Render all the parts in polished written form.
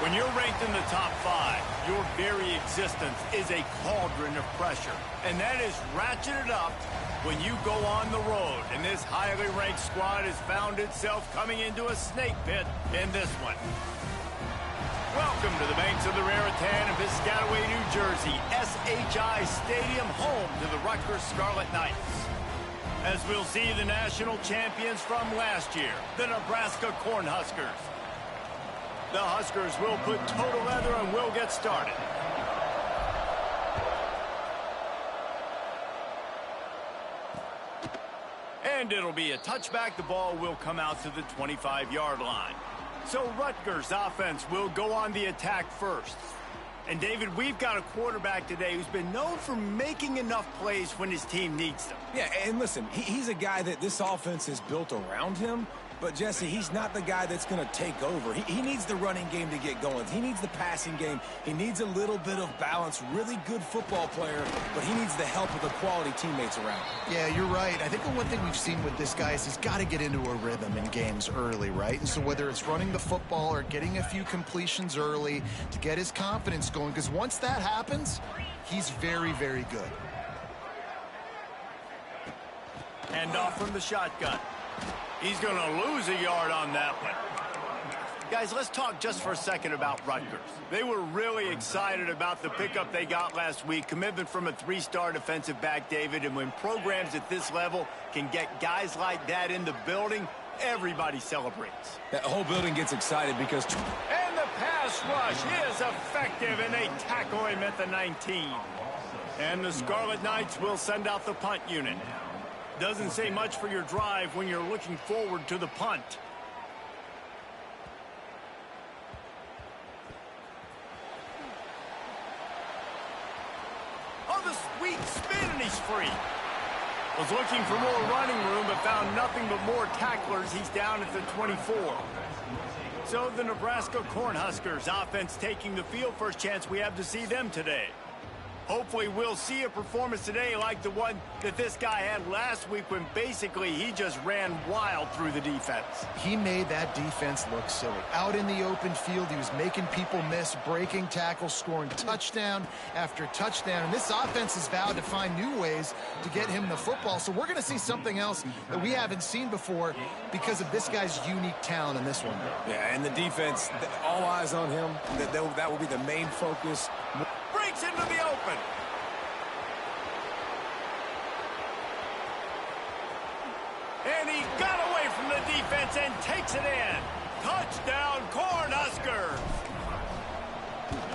When you're ranked in the top 5, your very existence is a cauldron of pressure. And that is ratcheted up when you go on the road. And this highly ranked squad has found itself coming into a snake pit in this one. Welcome to the banks of the Raritan in Piscataway, New Jersey. SHI Stadium, home to the Rutgers Scarlet Knights. As we'll see the national champions from last year, the Nebraska Cornhuskers. The Huskers will put total leather and will get started. And it'll be a touchback. The ball will come out to the 25-yard line. So Rutgers offense will go on the attack first. And David, we've got a quarterback today who's been known for making enough plays when his team needs them. Yeah, and listen, he's a guy that this offense is built around him. But, Jesse, he's not the guy that's going to take over. He needs the running game to get going. He needs the passing game. He needs a little bit of balance. Really good football player, but he needs the help of the quality teammates around him. Yeah, you're right. I think the one thing we've seen with this guy is he's got to get into a rhythm in games early, right? And so whether it's running the football or getting a few completions early to get his confidence going, because once that happens, he's very, very good. Hand off from the shotgun. He's going to lose a yard on that one. Guys, let's talk just for a second about Rutgers. They were really excited about the pickup they got last week, commitment from a 3-star defensive back, David, and when programs at this level can get guys like that in the building, everybody celebrates. That whole building gets excited because... And the pass rush is effective, and they tackle him at the 19. And the Scarlet Knights will send out the punt unit. Doesn't say much for your drive when you're looking forward to the punt. Oh, the sweet spin, and he's free. Was looking for more running room, but found nothing but more tacklers. He's down at the 24. So the Nebraska Cornhuskers offense taking the field. First chance we have to see them today. Hopefully we'll see a performance today like the one that this guy had last week when basically he just ran wild through the defense. He made that defense look silly. Out in the open field, he was making people miss, breaking tackles, scoring touchdown after touchdown. And this offense has vowed to find new ways to get him the football. So we're going to see something else that we haven't seen before because of this guy's unique talent in this one. Yeah, and the defense, all eyes on him. That will be the main focus. Breaks into the open. And he got away from the defense and takes it in. Touchdown, Cornhuskers.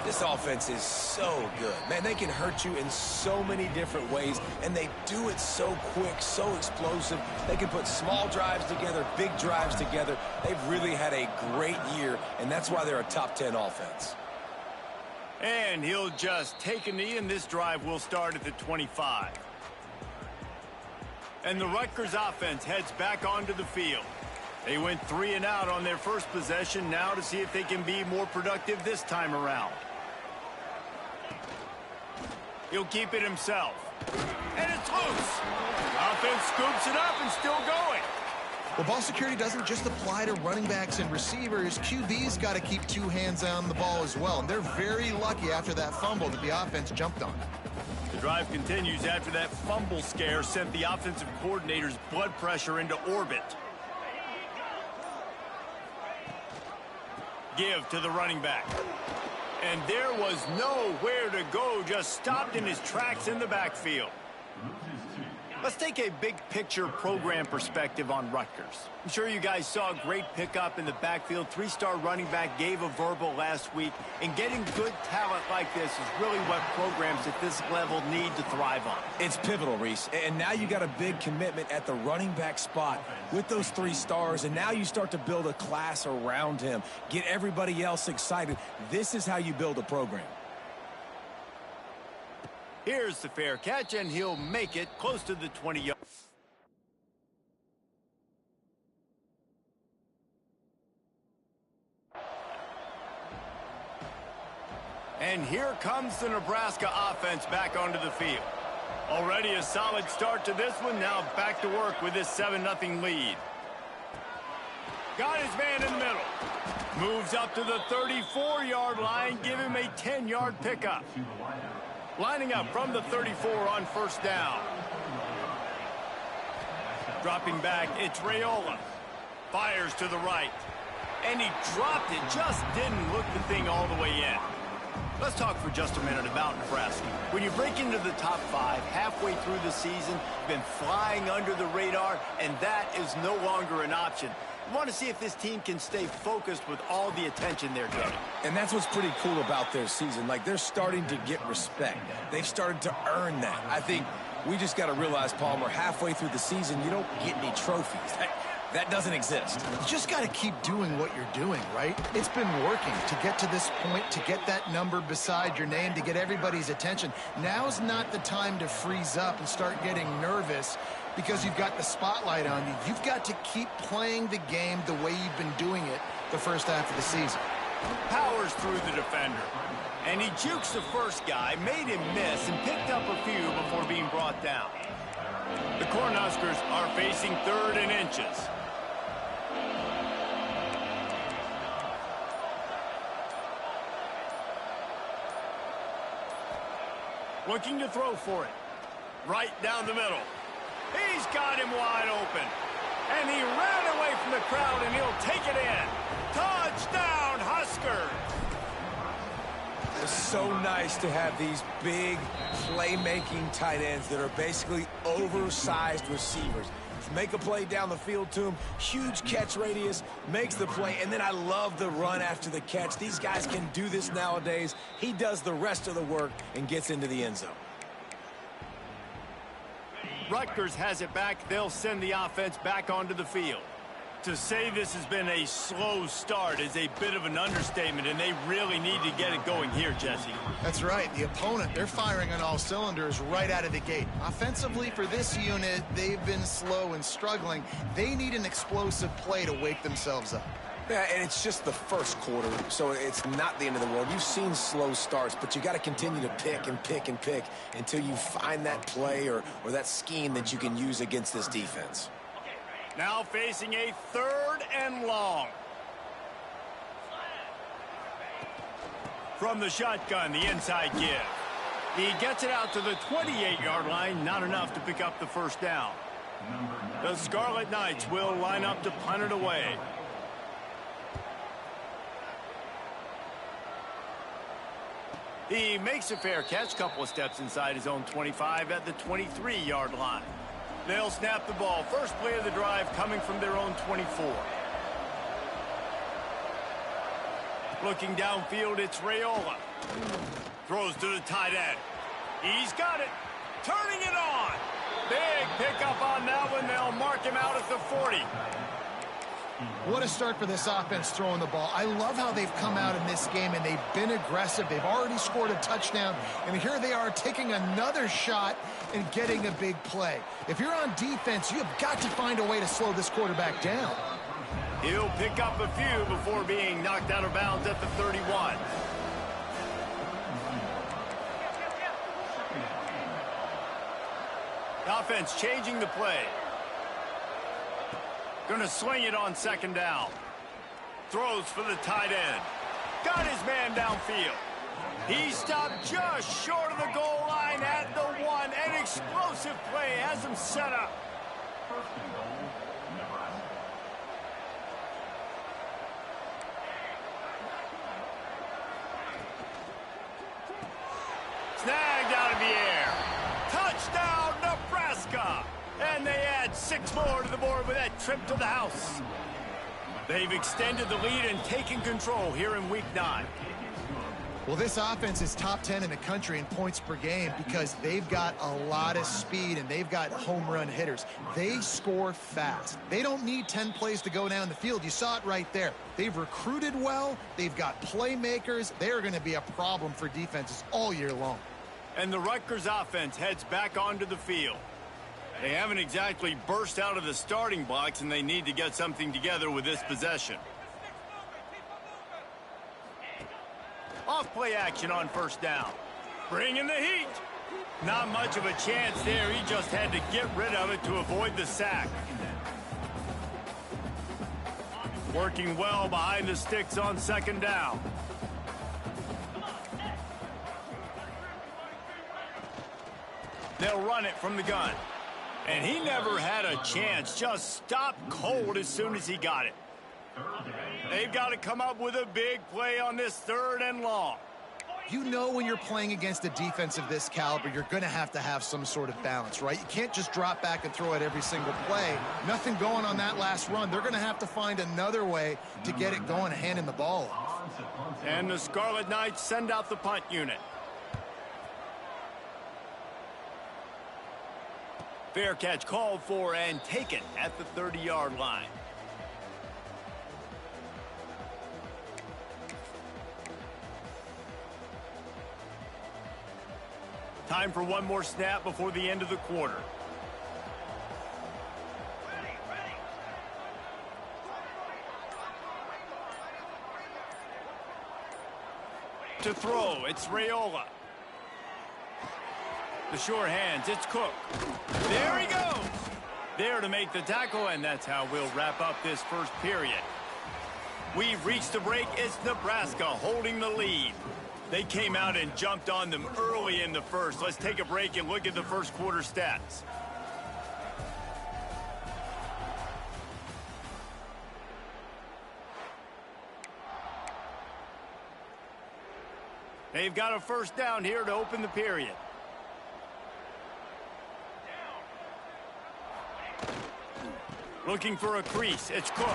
This offense is so good. Man, they can hurt you in so many different ways, and they do it so quick, so explosive. They can put small drives together, big drives together. They've really had a great year, and that's why they're a top 10 offense. And he'll just take a knee, and this drive will start at the 25. And the Rutgers offense heads back onto the field. They went 3 and out on their first possession, now to see if they can be more productive this time around. He'll keep it himself. And it's loose. Offense scoops it up and still going. Well, ball security doesn't just apply to running backs and receivers. QB's got to keep 2 hands on the ball as well. And they're very lucky after that fumble that the offense jumped on. The drive continues after that fumble scare sent the offensive coordinator's blood pressure into orbit. Give to the running back. And there was nowhere to go, just stopped in his tracks in the backfield. Let's take a big-picture program perspective on Rutgers. I'm sure you guys saw a great pickup in the backfield. 3-star running back gave a verbal last week. And getting good talent like this is really what programs at this level need to thrive on. It's pivotal, Reese. And now you got a big commitment at the running back spot with those 3 stars. And now you start to build a class around him. Get everybody else excited. This is how you build a program. Here's the fair catch, and he'll make it close to the 20-yard. And here comes the Nebraska offense back onto the field. Already a solid start to this one. Now back to work with this 7-0 lead. Got his man in the middle. Moves up to the 34-yard line. Give him a 10-yard pickup. Lining up from the 34 on first down. Dropping back, it's Raiola. Fires to the right. And he dropped it. Just didn't look the thing all the way in. Let's talk for just a minute about Nebraska. When you break into the top 5 halfway through the season, been flying under the radar, and that is no longer an option. We want to see if this team can stay focused with all the attention they're getting. And that's what's pretty cool about their season. Like, they're starting to get respect. They've started to earn that. I think we just got to realize, Palmer, halfway through the season, you don't get any trophies. That doesn't exist. You just got to keep doing what you're doing, right? It's been working to get to this point, to get that number beside your name, to get everybody's attention. Now's not the time to freeze up and start getting nervous because you've got the spotlight on you. You've got to keep playing the game the way you've been doing it the first half of the season. Powers through the defender. And he jukes the first guy, made him miss, and picked up a few before being brought down. The Cornhuskers are facing 3rd and inches. Looking to throw for it. Right down the middle. He's got him wide open. And he ran away from the crowd, and he'll take it in. Touchdown, Husker! It's so nice to have these big playmaking tight ends that are basically oversized receivers. Make a play down the field to him, huge catch radius, makes the play, and then I love the run after the catch. These guys can do this nowadays. He does the rest of the work and gets into the end zone. Rutgers has it back. They'll send the offense back onto the field. To say this has been a slow start is a bit of an understatement, and they really need to get it going here, Jesse. That's right. The opponent, they're firing on all cylinders right out of the gate. Offensively, for this unit, they've been slow and struggling. They need an explosive play to wake themselves up. Yeah, and it's just the first quarter, so it's not the end of the world. You've seen slow starts, but you got to continue to pick and pick and pick until you find that play or that scheme that you can use against this defense. Now facing a 3rd and long. From the shotgun, the inside give. He gets it out to the 28-yard line, not enough to pick up the first down. The Scarlet Knights will line up to punt it away. He makes a fair catch, couple of steps inside his own 25 at the 23-yard line. They'll snap the ball. First play of the drive coming from their own 24. Looking downfield, it's Raiola. Throws to the tight end. He's got it. Turning it on. Big pickup on that one. They'll mark him out at the 40. What a start for this offense throwing the ball. I love how they've come out in this game, and they've been aggressive. They've already scored a touchdown, and here they are taking another shot and getting a big play. If you're on defense, you have got to find a way to slow this quarterback down. He'll pick up a few before being knocked out of bounds at the 31. The offense changing the play. Going to swing it on 2nd down. Throws for the tight end. Got his man downfield. He stopped just short of the goal line at the 1. An explosive play has him set up. Snagged out of the air. Touchdown, Nebraska! And they add 6 more to the board with that trip to the house. They've extended the lead and taken control here in Week 9. Well, this offense is top 10 in the country in points per game because they've got a lot of speed and they've got home run hitters. They score fast. They don't need 10 plays to go down the field. You saw it right there. They've recruited well. They've got playmakers. They're going to be a problem for defenses all year long. And the Rutgers offense heads back onto the field. They haven't exactly burst out of the starting blocks, and they need to get something together with this possession. Off play action on 1st down. Bringing the heat. Not much of a chance there. He just had to get rid of it to avoid the sack. Working well behind the sticks on second down. They'll run it from the gun. And he never had a chance. Just stopped cold as soon as he got it. They've got to come up with a big play on this 3rd and long. You know when you're playing against a defense of this caliber, you're going to have some sort of balance, right? You can't just drop back and throw it every single play. Nothing going on that last run. They're going to have to find another way to get it going, handing the ball off. And the Scarlet Knights send out the punt unit. Fair catch called for and taken at the 30-yard line. Time for one more snap before the end of the quarter. To throw, it's Raiola. The sure hands, it's Cook. There he goes. There to make the tackle, and that's how we'll wrap up this first period. We've reached the break. It's Nebraska holding the lead. They came out and jumped on them early in the first. Let's take a break and look at the first quarter stats. They've got a first down here to open the period. Looking for a crease. It's Cook.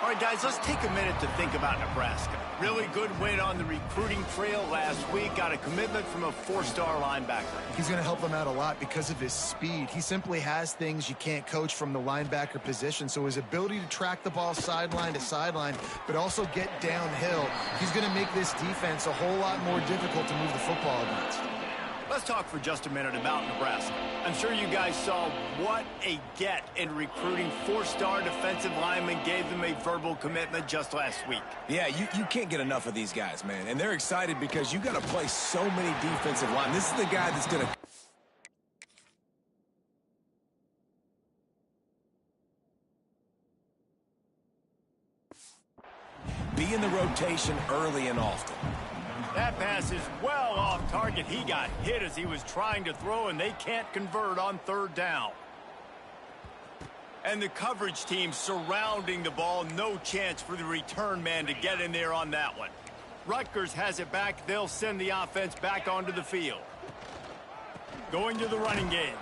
All right, guys, let's take a minute to think about Nebraska. Really good win on the recruiting trail last week. Got a commitment from a 4-star linebacker. He's going to help them out a lot because of his speed. He simply has things you can't coach from the linebacker position. So his ability to track the ball sideline to sideline, but also get downhill, he's going to make this defense a whole lot more difficult to move the football against. Let's talk for just a minute about Nebraska. I'm sure you guys saw what a get in recruiting. 4-star defensive linemen gave them a verbal commitment just last week. Yeah, you can't get enough of these guys, man. And they're excited because you got to play so many defensive line. This is the guy that's going to be in the rotation early and often. That pass is well off target. He got hit as he was trying to throw, and they can't convert on 3rd down. And the coverage team surrounding the ball. No chance for the return man to get in there on that one. Rutgers has it back. They'll send the offense back onto the field. Going to the running game.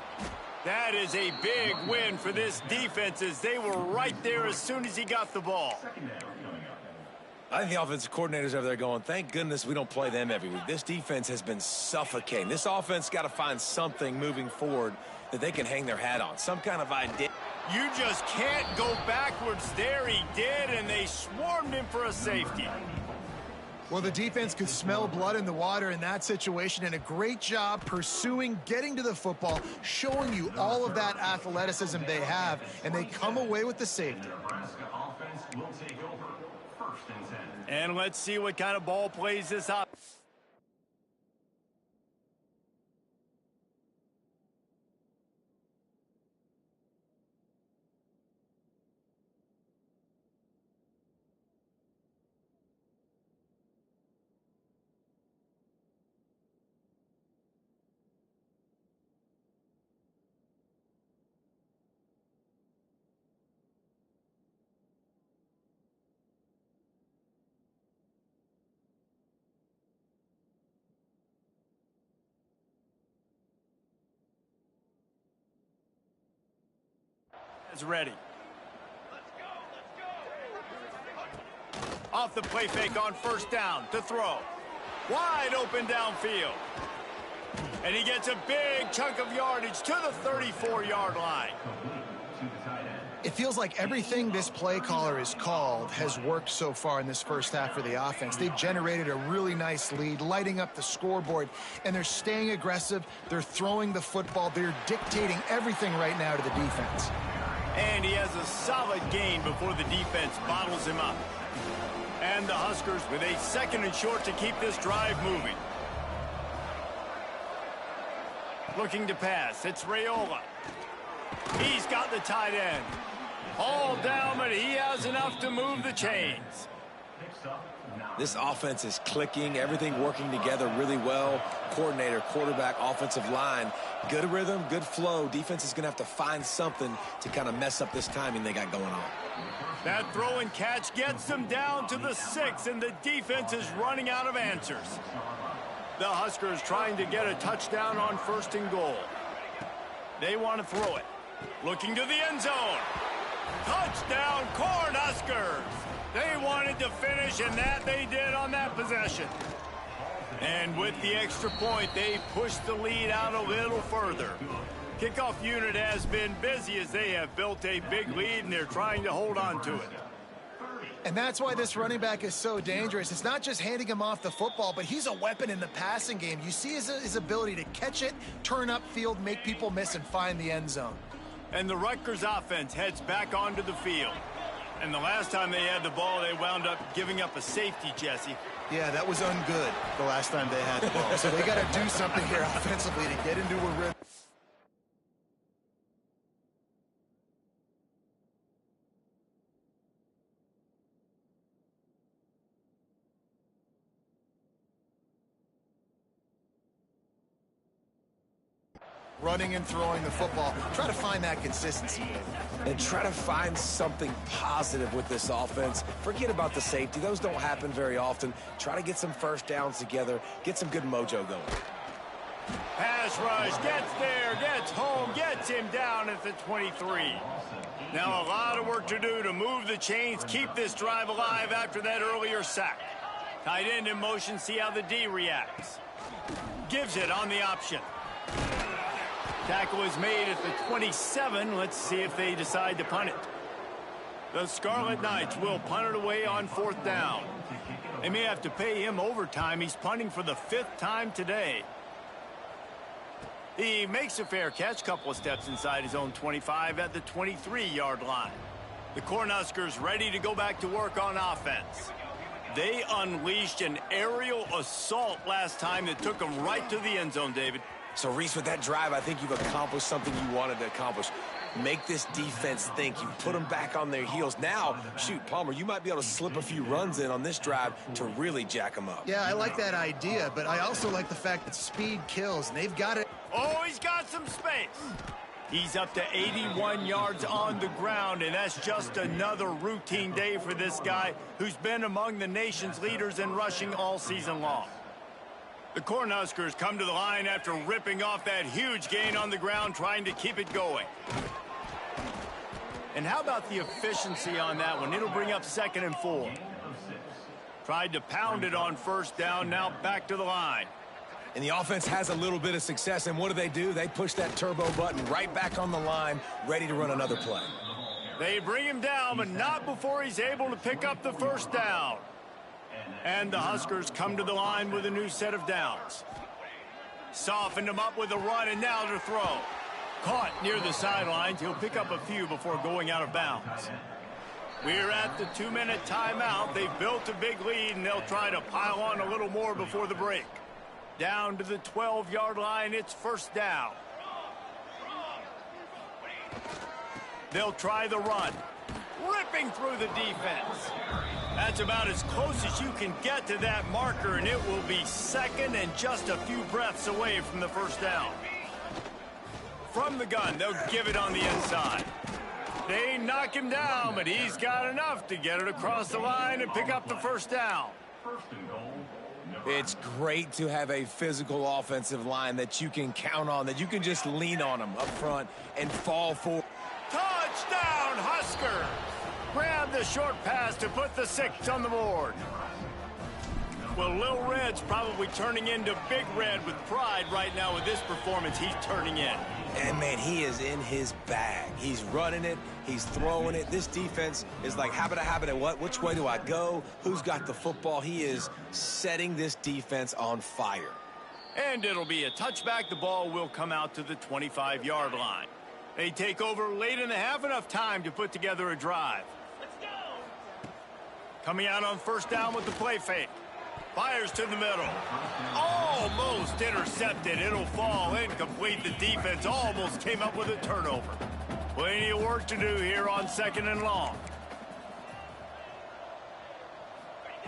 That is a big win for this defense as they were right there as soon as he got the ball. I think the offensive coordinators over there going, thank goodness we don't play them every week. This defense has been suffocating. This offense got to find something moving forward that they can hang their hat on, some kind of idea. You just can't go backwards. There he did, and they swarmed him for a safety. Well, the defense could smell blood in the water in that situation, and a great job pursuing, getting to the football, showing you all of that athleticism they have, and they come away with the safety. And let's see what kind of ball plays this up. Is ready. Off the play fake on 1st down to throw. Wide open downfield. And he gets a big chunk of yardage to the 34-yard line. It feels like everything this play caller has called has worked so far in this first half for the offense. They've generated a really nice lead, lighting up the scoreboard, and they're staying aggressive. They're throwing the football. They're dictating everything right now to the defense. And he has a solid gain before the defense bottles him up. And the Huskers with a 2nd and short to keep this drive moving. Looking to pass. It's Raiola. He's got the tight end. Hauled down, but he has enough to move the chains. This offense is clicking, everything working together really well. Coordinator, quarterback, offensive line, good rhythm, good flow. Defense is going to have to find something to kind of mess up this timing they got going on. That throw and catch gets them down to the 6, and the defense is running out of answers. The Huskers trying to get a touchdown on 1st and goal. They want to throw it. Looking to the end zone. Touchdown, Cornhuskers! They wanted to finish, and that they did on that possession. And with the extra point, they pushed the lead out a little further. Kickoff unit has been busy as they have built a big lead, and they're trying to hold on to it. And that's why this running back is so dangerous. It's not just handing him off the football, but he's a weapon in the passing game. You see his ability to catch it, turn upfield, make people miss, and find the end zone. And the Rutgers offense heads back onto the field. And the last time they had the ball, they wound up giving up a safety, Jesse. Yeah, that was ungood the last time they had the ball. So they got to do something here offensively to get into a rhythm. Running and throwing the football. Try to find that consistency. And try to find something positive with this offense. Forget about the safety. Those don't happen very often. Try to get some first downs together. Get some good mojo going. Pass rush, gets there, gets home, gets him down at the 23. Now a lot of work to do to move the chains, keep this drive alive after that earlier sack. Tight end in motion, see how the D reacts. Gives it on the option. Tackle is made at the 27. Let's see if they decide to punt it. The Scarlet Knights will punt it away on 4th down. They may have to pay him overtime. He's punting for the 5th time today. He makes a fair catch, couple of steps inside his own 25 at the 23-yard line. The Cornhuskers ready to go back to work on offense. They unleashed an aerial assault last time that took them right to the end zone, David. So, Reese, with that drive, I think you've accomplished something you wanted to accomplish. Make this defense think. You put them back on their heels. Now, shoot, Palmer, you might be able to slip a few runs in on this drive to really jack them up. Yeah, I like that idea, but I also like the fact that speed kills, and they've got it. Oh, he's got some space. He's up to 81 yards on the ground, and that's just another routine day for this guy who's been among the nation's leaders in rushing all season long. The Cornhuskers come to the line after ripping off that huge gain on the ground, trying to keep it going. And how about the efficiency on that one? It'll bring up 2nd and 4. Tried to pound it on 1st down, now back to the line. And the offense has a little bit of success, and what do? They push that turbo button right back on the line, ready to run another play. They bring him down, but not before he's able to pick up the 1st down. And the Huskers come to the line with a new set of downs. Softened him up with a run, and now to throw. Caught near the sidelines. He'll pick up a few before going out of bounds. We're at the 2-minute timeout. They've built a big lead, and they'll try to pile on a little more before the break. Down to the 12-yard line, it's 1st down. They'll try the run. Ripping through the defense. That's about as close as you can get to that marker, and it will be 2nd and just a few breaths away from the 1st down. From the gun, they'll give it on the inside. They knock him down, but he's got enough to get it across the line and pick up the 1st down. It's great to have a physical offensive line that you can count on, that you can just lean on them up front and fall for. Touchdown, Huskers! Grab the short pass to put the 6 on the board. Well, Lil Red's probably turning into Big Red with pride right now with this performance he's turning in. And, man, he is in his bag. He's running it. He's throwing it. This defense is like, habit, what? Which way do I go? Who's got the football? He is setting this defense on fire. And it'll be a touchback. The ball will come out to the 25-yard line. They take over late in the half, enough time to put together a drive. Let's go. Coming out on 1st down with the play fake. Fires to the middle. Almost intercepted. It'll fall incomplete. The defense almost came up with a turnover. Plenty of work to do here on 2nd and long.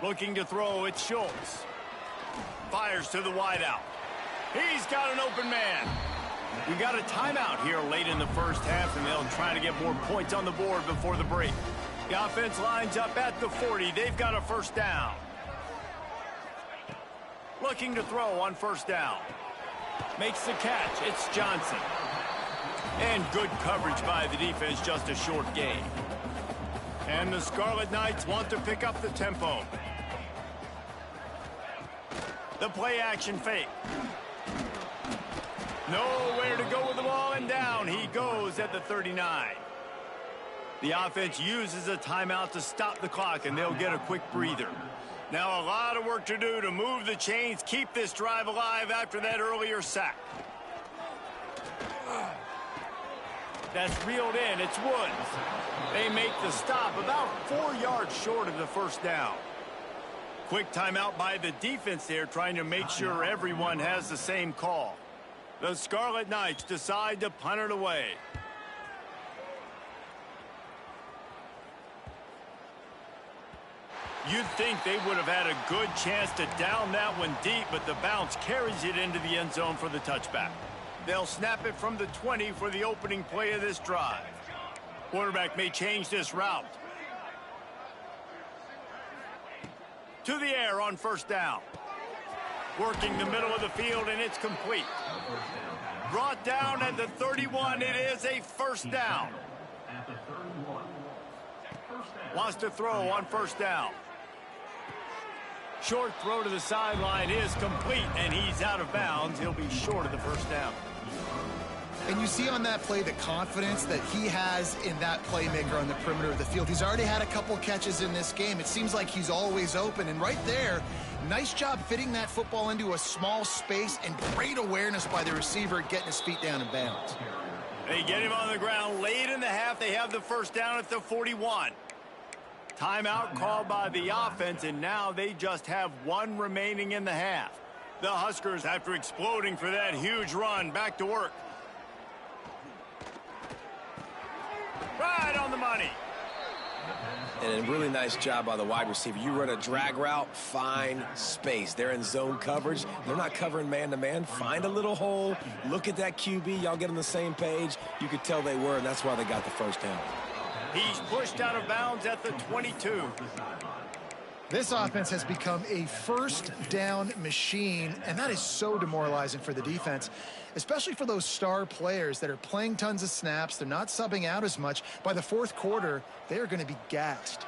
Looking to throw, it's Schultz. Fires to the wideout. He's got an open man. We got a timeout here late in the first half, and they'll try to get more points on the board before the break. The offense lines up at the 40. They've got a first down. Looking to throw on first down. Makes the catch. It's Johnson. And good coverage by the defense, just a short gain. And the Scarlet Knights want to pick up the tempo. The play action fake. Nowhere to go with the ball, and down he goes at the 39. The offense uses a timeout to stop the clock, and they'll get a quick breather. Now a lot of work to do to move the chains, keep this drive alive after that earlier sack. That's reeled in. It's Woods. They make the stop about 4 yards short of the first down. Quick timeout by the defense there, trying to make sure everyone has the same call. The Scarlet Knights decide to punt it away. You'd think they would have had a good chance to down that one deep, but the bounce carries it into the end zone for the touchback. They'll snap it from the 20 for the opening play of this drive. Quarterback may change this route. To the air on first down. Working the middle of the field, and it's complete. Brought down at the 31. It is a first down. Wants to throw on first down. Short throw to the sideline is complete, and he's out of bounds. He'll be short of the first down. And you see on that play the confidence that he has in that playmaker on the perimeter of the field. He's already had a couple catches in this game. It seems like he's always open. And right there, nice job fitting that football into a small space, and great awareness by the receiver getting his feet down in bounds. They get him on the ground late in the half. They have the first down at the 41. Timeout called by the offense, and now they just have one remaining in the half. The Huskers, after exploding for that huge run, back to work. Right on the money. And a really nice job by the wide receiver. You run a drag route, find space. They're in zone coverage. They're not covering man-to-man. Find a little hole. Look at that QB. Y'all get on the same page. You could tell they were, and that's why they got the first down. He's pushed out of bounds at the 22. This offense has become a first down machine, and that is so demoralizing for the defense, especially for those star players that are playing tons of snaps. They're not subbing out as much. By the fourth quarter, they are going to be gassed.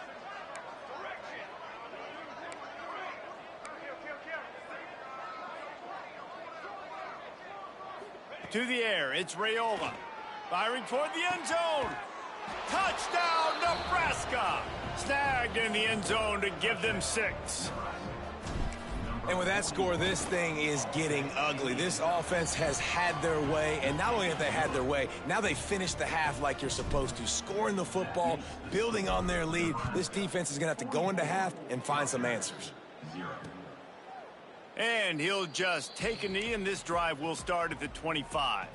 To the air, it's Raiola. Firing toward the end zone. Touchdown, Nebraska! Snagged in the end zone to give them 6. And with that score, this thing is getting ugly. This offense has had their way, and not only have they had their way, now they finished the half like you're supposed to, scoring the football, building on their lead. This defense is going to have to go into half and find some answers. And he'll just take a knee, and this drive will start at the 25.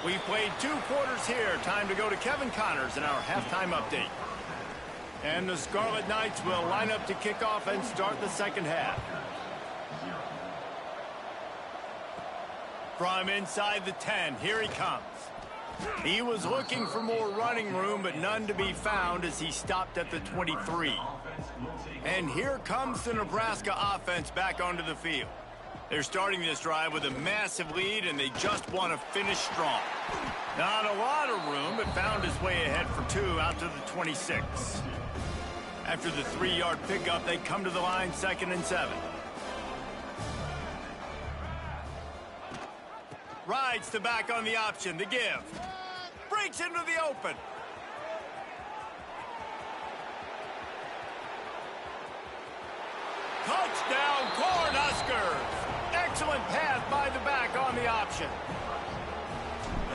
We've played 2 quarters here. Time to go to Kevin Connors in our halftime update. And the Scarlet Knights will line up to kick off and start the second half. From inside the 10, here he comes. He was looking for more running room, but none to be found as he stopped at the 23. And here comes the Nebraska offense back onto the field. They're starting this drive with a massive lead, and they just want to finish strong. Not a lot of room, but found his way ahead for 2 out to the 26. After the 3-yard pickup, they come to the line 2nd and 7. Rides the back on the option, the give. Breaks into the open. Touchdown, Cornhuskers! Excellent pass by the back on the option.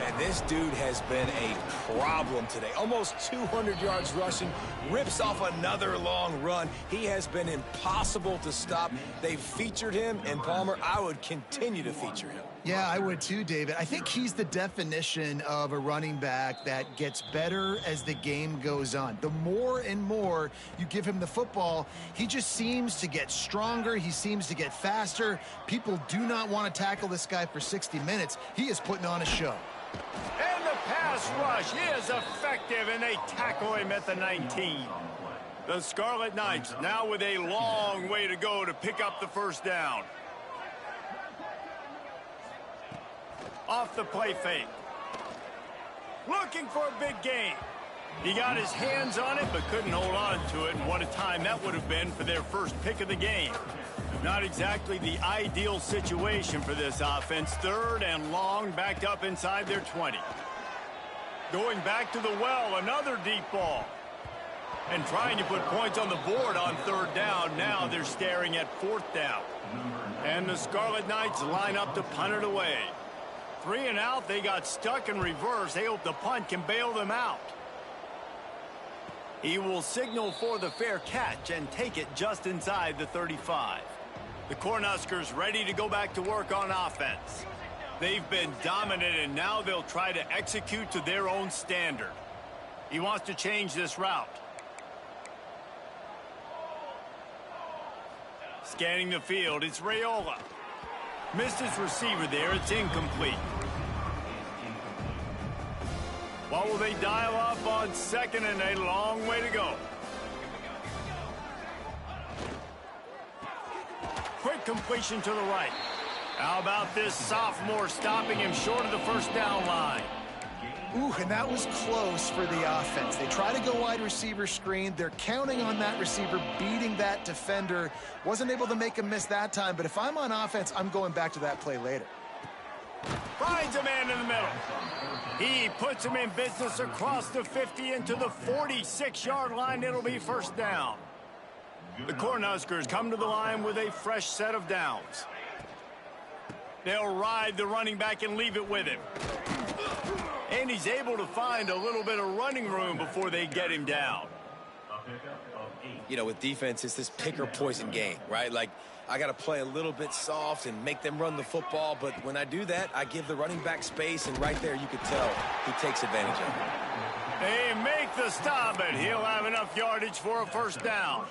And Man, this dude has been a problem today. Almost 200 yards rushing, rips off another long run. He has been impossible to stop. They've featured him, and Palmer, I would continue to feature him. Yeah, I would too, David. I think he's the definition of a running back that gets better as the game goes on. The more and more you give him the football, he just seems to get stronger. He seems to get faster. People do not want to tackle this guy for 60 minutes. He is putting on a show. And the pass rush is effective, and they tackle him at the 19. The Scarlet Knights now with a long way to go to pick up the first down. Off the play fake. Looking for a big gain. He got his hands on it, but couldn't hold on to it, and what a time that would have been for their first pick of the game. Not exactly the ideal situation for this offense. 3rd and long, backed up inside their 20. Going back to the well, another deep ball. And trying to put points on the board on 3rd down. Now they're staring at 4th down. And the Scarlet Knights line up to punt it away. 3 and out, they got stuck in reverse. They hope the punt can bail them out. He will signal for the fair catch and take it just inside the 35. The Cornhuskers ready to go back to work on offense. They've been dominant, and now they'll try to execute to their own standard. He wants to change this route. Scanning the field, it's Raiola. Missed his receiver there, it's incomplete. What will they dial up on 2nd and a long way to go? Quick completion to the right. How about this sophomore stopping him short of the first down line? Ooh, and that was close for the offense. They try to go wide receiver screen. They're counting on that receiver beating that defender. Wasn't able to make him miss that time, but if I'm on offense, I'm going back to that play later. Finds a man in the middle. He puts him in business across the 50 into the 46-yard line. It'll be first down. The Cornhuskers come to the line with a fresh set of downs. They'll ride the running back and leave it with him. And he's able to find a little bit of running room before they get him down. You know, with defense, it's this pick or poison game, right? Like, I got to play a little bit soft and make them run the football, but when I do that, I give the running back space, and right there you could tell he takes advantage of it. They make the stop, and he'll have enough yardage for a first down.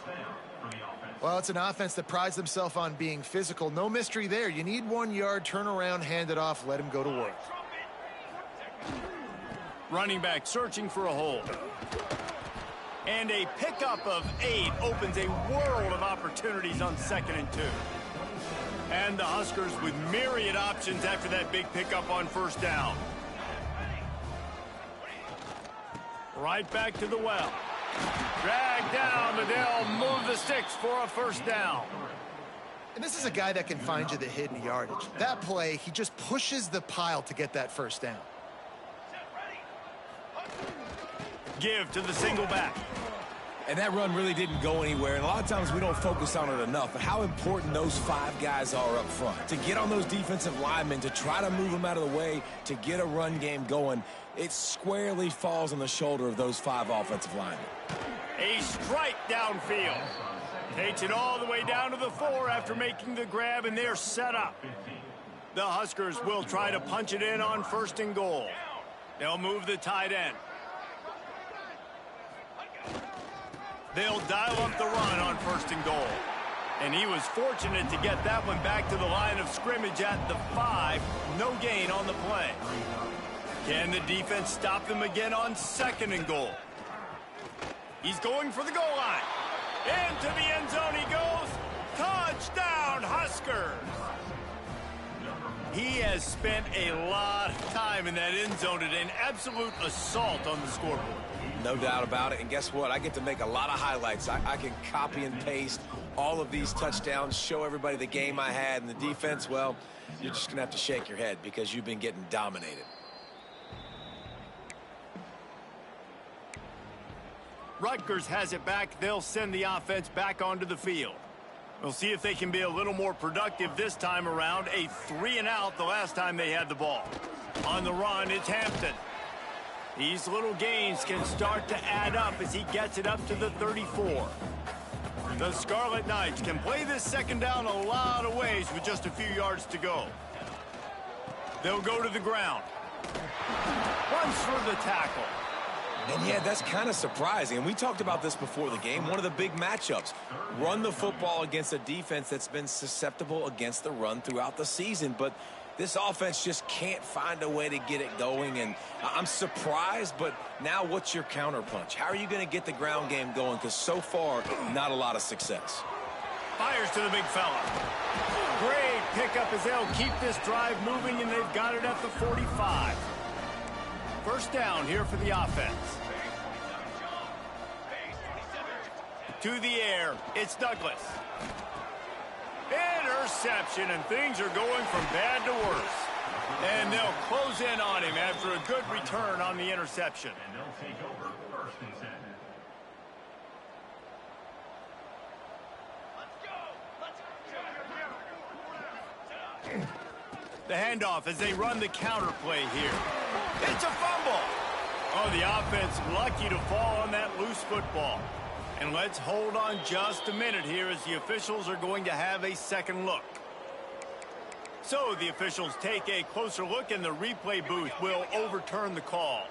Well, it's an offense that prides themselves on being physical. No mystery there. You need 1 yard, turn around, hand it off, let him go to work. Running back searching for a hole. And a pickup of 8 opens a world of opportunities on 2nd and 2. And the Huskers with myriad options after that big pickup on first down. Right back to the well. Dragged down, but they'll move the sticks for a first down. And this is a guy that can find you the hidden yardage. That play, he just pushes the pile to get that first down. Give to the single back. And that run really didn't go anywhere, and a lot of times we don't focus on it enough, but how important those 5 guys are up front. To get on those defensive linemen, to try to move them out of the way, to get a run game going, it squarely falls on the shoulder of those 5 offensive linemen. A strike downfield. Takes it all the way down to the 4 after making the grab, and they're set up. The Huskers will try to punch it in on 1st and goal. They'll move the tight end. They'll dial up the run on 1st and goal. And he was fortunate to get that one back to the line of scrimmage at the 5. No gain on the play. Can the defense stop them again on 2nd and goal? He's going for the goal line. Into the end zone he goes. Touchdown, Huskers. He has spent a lot of time in that end zone today. An absolute assault on the scoreboard. No doubt about it. And guess what? I get to make a lot of highlights. I can copy and paste all of these touchdowns, show everybody the game I had. And the defense, well, you're just going to have to shake your head because you've been getting dominated. Rutgers has it back. They'll send the offense back onto the field. We'll see if they can be a little more productive this time around. A 3-and-out the last time they had the ball. On the run, it's Hampton. These little gains can start to add up as he gets it up to the 34. The Scarlet Knights can play this second down a lot of ways with just a few yards to go. They'll go to the ground. Runs for the tackle. And yeah, that's kind of surprising. And we talked about this before the game. One of the big matchups. Run the football against a defense that's been susceptible against the run throughout the season. But this offense just can't find a way to get it going. And I'm surprised, but now what's your counterpunch? How are you going to get the ground game going? Because so far, not a lot of success. Fires to the big fella. Great pickup as they'll keep this drive moving, and they've got it at the 45. First down here for the offense. To the air, it's Douglas. Interception, and things are going from bad to worse. And they'll close in on him after a good return on the interception. And they'll take over first and 10. The handoff as they run the counter play here. It's a fumble. Oh, the offense lucky to fall on that loose football. And let's hold on just a minute here as the officials are going to have a second look. So the officials take a closer look, and the replay booth will overturn the call.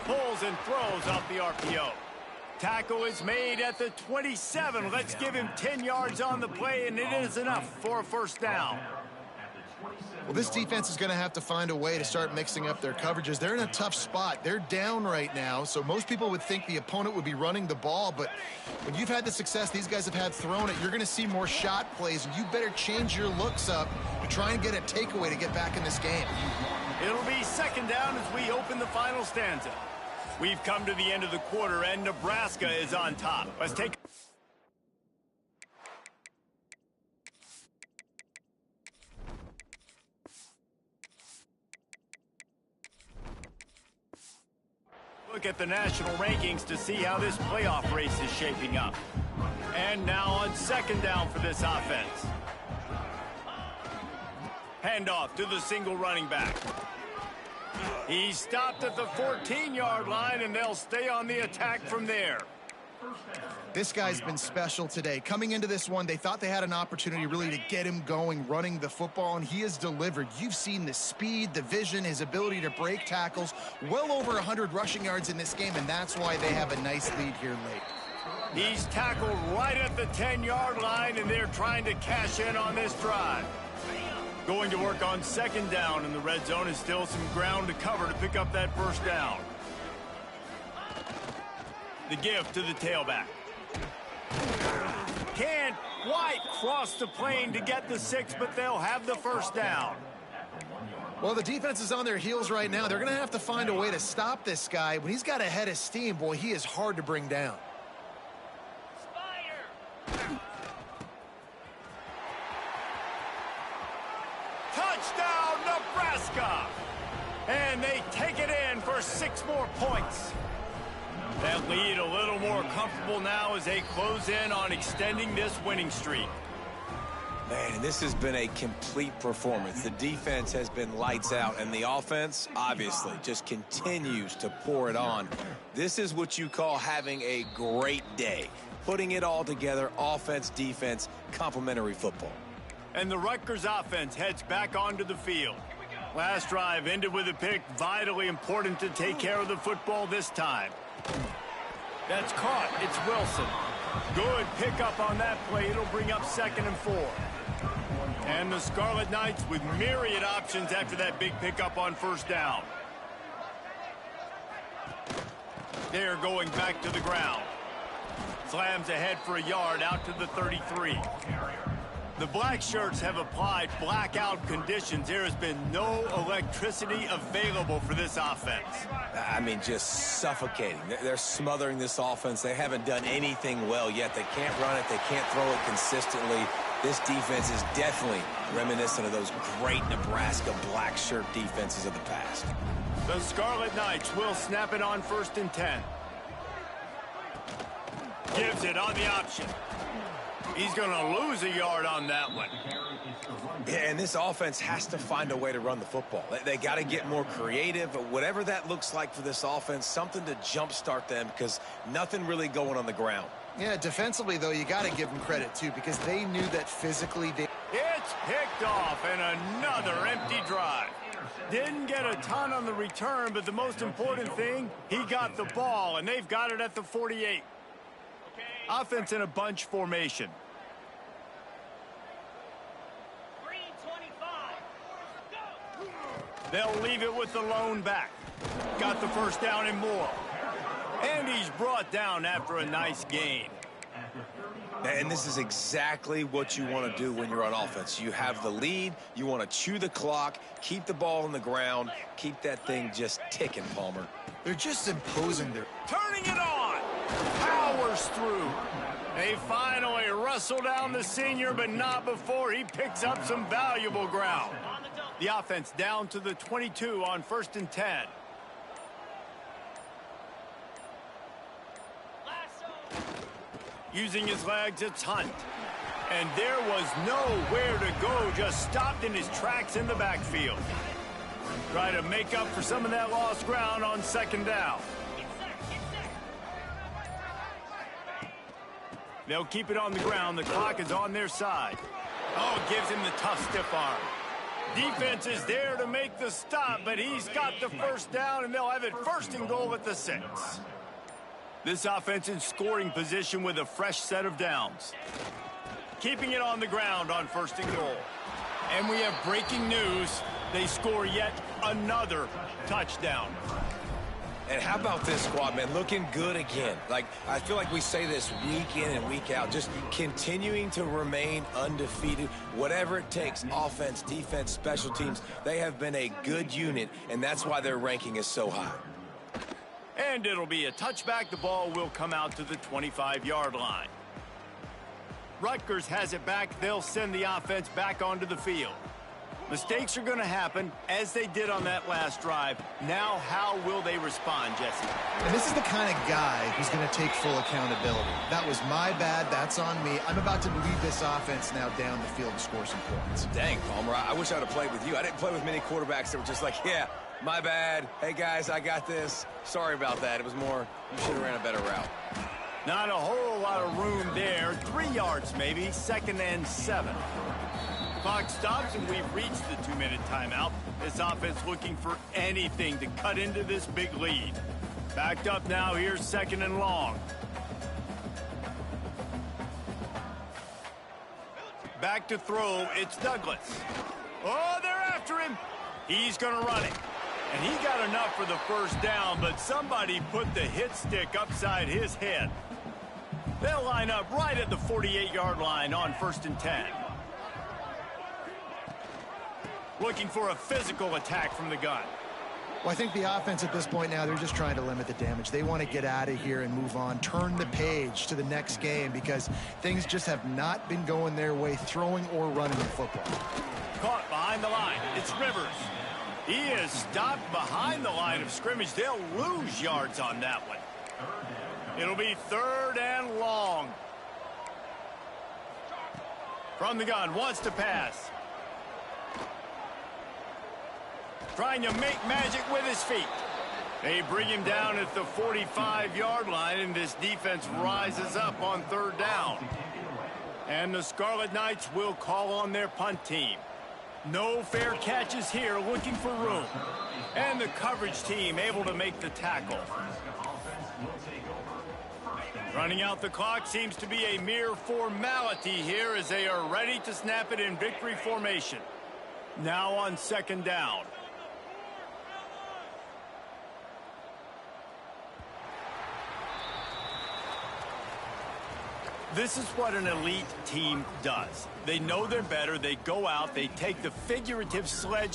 Pulls and throws off the RPO. Tackle is made at the 27. Let's give him 10 yards on the play, and it is enough for a first down. Well, this defense is going to have to find a way to start mixing up their coverages. They're in a tough spot. They're down right now, so most people would think the opponent would be running the ball, but when you've had the success these guys have had throwing it, you're going to see more shot plays, and you better change your looks up to try and get a takeaway to get back in this game. It'll be second down as we open the final stanza. We've come to the end of the quarter, and Nebraska is on top. Let's take... look at the national rankings to see how this playoff race is shaping up. And now on second down for this offense. Handoff to the single running back. He stopped at the 14-yard line, and they'll stay on the attack from there. This guy's been special today. Coming into this one, they thought they had an opportunity really to get him going, running the football, and he has delivered. You've seen the speed, the vision, his ability to break tackles. Well over 100 rushing yards in this game, and that's why they have a nice lead here late. He's tackled right at the 10-yard line, and they're trying to cash in on this drive. Going to work on second down, and the red zone is still some ground to cover to pick up that first down. The give to the tailback. Can't quite cross the plane to get the 6, but they'll have the first down. Well, the defense is on their heels right now. They're going to have to find a way to stop this guy. When he's got a head of steam, boy, he is hard to bring down. Touchdown, Nebraska! And they take it in for 6 more points. That lead a little more comfortable now as they close in on extending this winning streak. Man, this has been a complete performance. The defense has been lights out, and the offense, obviously, just continues to pour it on. This is what you call having a great day. Putting it all together, offense, defense, complementary football. And the Rutgers offense heads back onto the field. Last drive ended with a pick. Vitally important to take care of the football this time. That's caught. It's Wilson. Good pickup on that play. It'll bring up 2nd and 4. And the Scarlet Knights with myriad options after that big pickup on first down. They're going back to the ground. Slams ahead for a yard out to the 33. The black shirts have applied blackout conditions. There has been no electricity available for this offense. I mean, just suffocating. They're smothering this offense. They haven't done anything well yet. They can't run it. They can't throw it consistently. This defense is definitely reminiscent of those great Nebraska black shirt defenses of the past. The Scarlet Knights will snap it on 1st and 10. Gives it on the option. He's going to lose a yard on that one. Yeah, and this offense has to find a way to run the football. They got to get more creative, but whatever that looks like for this offense, something to jumpstart them because nothing really going on the ground. Yeah, defensively, though, you got to give them credit, too, because they knew that physically they... It's picked off, and another empty drive. Didn't get a ton on the return, but the most important thing, he got the ball, and they've got it at the 48. Offense in a bunch formation. 3:25. They'll leave it with the lone back. Got the first down and more. And he's brought down after a nice gain. And this is exactly what you want to do when you're on offense. You have the lead. You want to chew the clock, keep the ball on the ground, keep that thing just ticking, Palmer. They're just imposing their... Turning it on. Powers through. They finally wrestle down the senior, but not before he picks up some valuable ground. The offense down to the 22 on 1st and 10. Using his legs, it's Hunt. And there was nowhere to go, just stopped in his tracks in the backfield. Try to make up for some of that lost ground on 2nd down. They'll keep it on the ground. The clock is on their side. Oh, gives him the tough stiff arm. Defense is there to make the stop, but he's got the first down, and they'll have it 1st and goal at the 6. This offense in scoring position with a fresh set of downs. Keeping it on the ground on 1st and goal. And we have breaking news. They score yet another touchdown. And how about this squad, man? Looking good again. Like, I feel like we say this week in and week out, just continuing to remain undefeated. Whatever it takes, offense, defense, special teams, they have been a good unit, and that's why their ranking is so high. And it'll be a touchback. The ball will come out to the 25-yard line. Rutgers has it back. They'll send the offense back onto the field. Mistakes are going to happen, as they did on that last drive. Now, how will they respond, Jesse? And this is the kind of guy who's going to take full accountability. That was my bad. That's on me. I'm about to lead this offense now down the field and score some points. Dang, Palmer, I wish I would have played with you. I didn't play with many quarterbacks that were just like, yeah, my bad. Hey, guys, I got this. Sorry about that. It was more, you should have ran a better route. Not a whole lot of room there. 3 yards maybe. 2nd and 7. Clock stops, and we've reached the 2-minute timeout. This offense looking for anything to cut into this big lead. Backed up now. Here's 2nd and long. Back to throw. It's Douglas. Oh, they're after him. He's going to run it. And he got enough for the first down, but somebody put the hit stick upside his head. They'll line up right at the 48-yard line on 1st and 10. Looking for a physical attack from the gun. Well, I think the offense at this point now, they're just trying to limit the damage. They want to get out of here and move on, turn the page to the next game because things just have not been going their way, throwing or running the football. Caught behind the line. It's Rivers. He is stopped behind the line of scrimmage. They'll lose yards on that one. It'll be 3rd and long. From the gun, wants to pass. Trying to make magic with his feet. They bring him down at the 45-yard line, and this defense rises up on 3rd down. And the Scarlet Knights will call on their punt team. No fair catches here, looking for room. And the coverage team able to make the tackle. Running out the clock seems to be a mere formality here as they are ready to snap it in victory formation. Now on 2nd down. This is what an elite team does. They know they're better. They go out. They take the figurative sledge